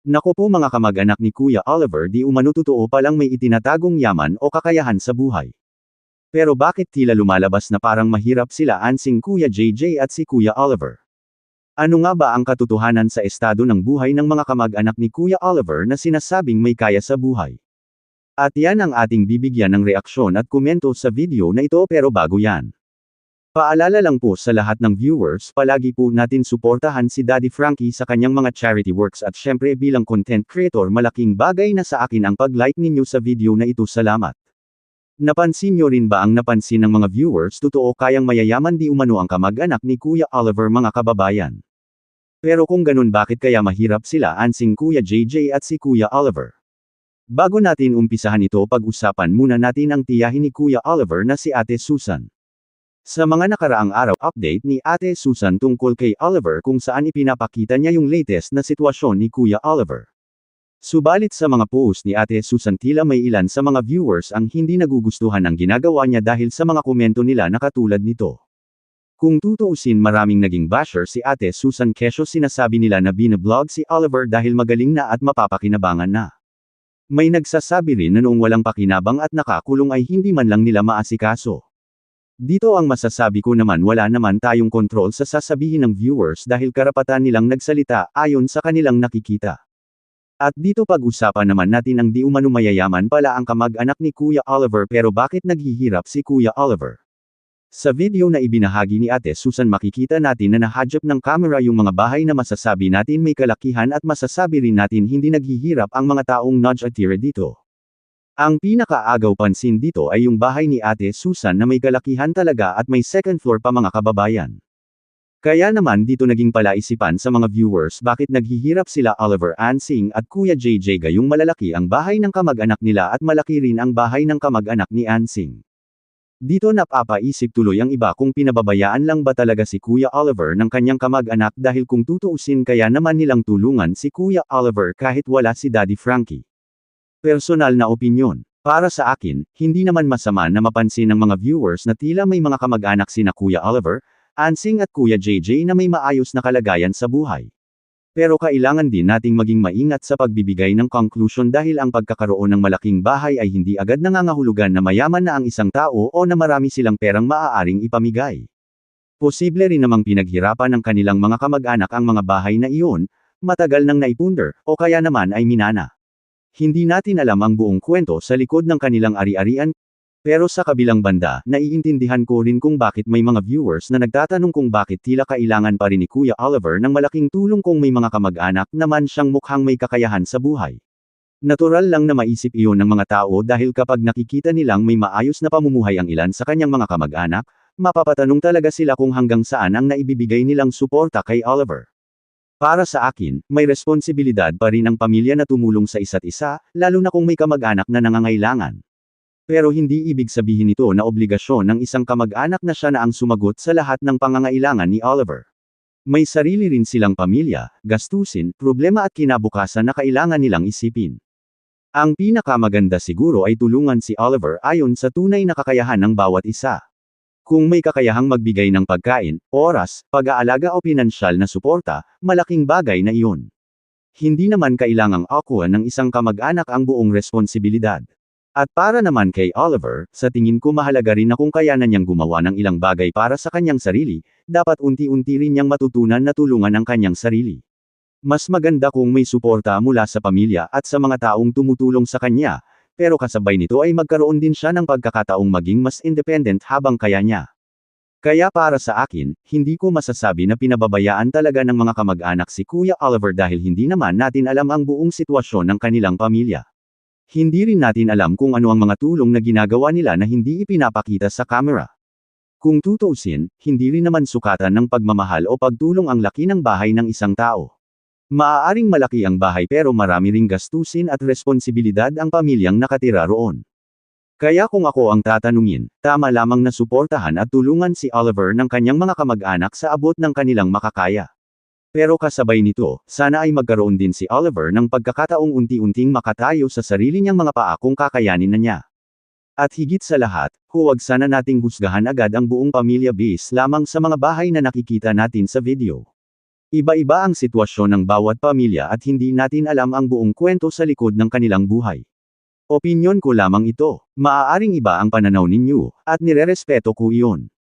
Naku po mga kamag-anak ni Kuya Oliver, di umano totoo palang may itinatagong yaman o kakayahan sa buhay. Pero bakit tila lumalabas na parang mahirap sila ansing Kuya JJ at si Kuya Oliver? Ano nga ba ang katotohanan sa estado ng buhay ng mga kamag-anak ni Kuya Oliver na sinasabing may kaya sa buhay? At yan ang ating bibigyan ng reaksyon at komento sa video na ito, pero bago yan. Paalala lang po sa lahat ng viewers, palagi po natin suportahan si Daddy Frankie sa kanyang mga charity works at syempre bilang content creator malaking bagay na sa akin ang pag-like ninyo sa video na ito, salamat. Napansin nyo rin ba ang napansin ng mga viewers, totoo kayang mayayaman di umano ang kamag-anak ni Kuya Oliver mga kababayan? Pero kung ganun, bakit kaya mahirap sila ansing Kuya JJ at si Kuya Oliver? Bago natin umpisahan ito, pag-usapan muna natin ang tiyahin ni Kuya Oliver na si Ate Susan. Sa mga nakaraang araw, update ni Ate Susan tungkol kay Oliver kung saan ipinapakita niya yung latest na sitwasyon ni Kuya Oliver. Subalit sa mga post ni Ate Susan, tila may ilan sa mga viewers ang hindi nagugustuhan ang ginagawa niya dahil sa mga komento nila na katulad nito. Kung tutuusin, maraming naging basher si Ate Susan kesyo sinasabi nila na binablog si Oliver dahil magaling na at mapapakinabangan na. May nagsasabi rin na noong walang pakinabang at nakakulong ay hindi man lang nila maasikaso. Dito ang masasabi ko naman, wala naman tayong kontrol sa sasabihin ng viewers dahil karapatan nilang nagsalita ayon sa kanilang nakikita. At dito pag-usapan naman natin ang di umano mayayaman pala ang kamag-anak ni Kuya Oliver, pero bakit naghihirap si Kuya Oliver? Sa video na ibinahagi ni Ate Susan, makikita natin na nahadjap ng camera yung mga bahay na masasabi natin may kalakihan at masasabi rin natin hindi naghihirap ang mga taong nag-atira dito. Ang pinakaagaw pansin dito ay yung bahay ni Ate Susan na may kalakihan talaga at may second floor pa mga kababayan. Kaya naman dito naging palaisipan sa mga viewers bakit naghihirap sila Oliver ansing at Kuya JJ gayong malalaki ang bahay ng kamag-anak nila at malaki rin ang bahay ng kamag-anak ni Ansing. Dito napapaisip tuloy ang iba kung pinababayaan lang ba talaga si Kuya Oliver ng kanyang kamag-anak, dahil kung tutuusin kaya naman nilang tulungan si Kuya Oliver kahit wala si Daddy Frankie. Personal na opinyon. Para sa akin, hindi naman masama na mapansin ng mga viewers na tila may mga kamag-anak sina Kuya Oliver, Ansing at Kuya JJ na may maayos na kalagayan sa buhay. Pero kailangan din nating maging maingat sa pagbibigay ng conclusion dahil ang pagkakaroon ng malaking bahay ay hindi agad nangangahulugan na mayaman na ang isang tao o na marami silang perang maaaring ipamigay. Posible rin namang pinaghirapan ng kanilang mga kamag-anak ang mga bahay na iyon, matagal nang naipunder, o kaya naman ay minana. Hindi natin alam ang buong kwento sa likod ng kanilang ari-arian. Pero sa kabilang banda, naiintindihan ko rin kung bakit may mga viewers na nagtatanong kung bakit tila kailangan pa rin ni Kuya Oliver ng malaking tulong kung may mga kamag-anak naman siyang mukhang may kakayahan sa buhay. Natural lang na maisip iyon ng mga tao dahil kapag nakikita nilang may maayos na pamumuhay ang ilan sa kanyang mga kamag-anak, mapapatanong talaga sila kung hanggang saan ang naibibigay nilang suporta kay Oliver. Para sa akin, may responsibilidad pa rin ang pamilya na tumulong sa isa't isa, lalo na kung may kamag-anak na nangangailangan. Pero hindi ibig sabihin ito na obligasyon ng isang kamag-anak na siya na ang sumagot sa lahat ng pangangailangan ni Oliver. May sarili rin silang pamilya, gastusin, problema at kinabukasan na kailangan nilang isipin. Ang pinakamaganda siguro ay tulungan si Oliver ayon sa tunay na kakayahan ng bawat isa. Kung may kakayahang magbigay ng pagkain, oras, pag-aalaga o pinansyal na suporta, malaking bagay na iyon. Hindi naman kailangang akuan ng isang kamag-anak ang buong responsibilidad. At para naman kay Oliver, sa tingin ko mahalaga rin na kung kayanan niyang gumawa ng ilang bagay para sa kanyang sarili, dapat unti-unti rin niyang matutunan na tulungan ang kanyang sarili. Mas maganda kung may suporta mula sa pamilya at sa mga taong tumutulong sa kanya, pero kasabay nito ay magkaroon din siya ng pagkakataong maging mas independent habang kaya niya. Kaya para sa akin, hindi ko masasabi na pinababayaan talaga ng mga kamag-anak si Kuya Oliver dahil hindi naman natin alam ang buong sitwasyon ng kanilang pamilya. Hindi rin natin alam kung ano ang mga tulong na ginagawa nila na hindi ipinapakita sa camera. Kung tutuusin, hindi rin naman sukatan ng pagmamahal o pagtulong ang laki ng bahay ng isang tao. Maaaring malaki ang bahay pero marami ring gastusin at responsibilidad ang pamilyang nakatira roon. Kaya kung ako ang tatanungin, tama lamang na suportahan at tulungan si Oliver ng kanyang mga kamag-anak sa abot ng kanilang makakaya. Pero kasabay nito, sana ay magkaroon din si Oliver ng pagkakataong unti-unting makatayo sa sarili niyang mga paa kung kakayanin na niya. At higit sa lahat, huwag sana nating husgahan agad ang buong pamilya base lamang sa mga bahay na nakikita natin sa video. Iba-iba ang sitwasyon ng bawat pamilya at hindi natin alam ang buong kwento sa likod ng kanilang buhay. Opinyon ko lamang ito. Maaaring iba ang pananaw ninyo, at nirerespeto ko iyon.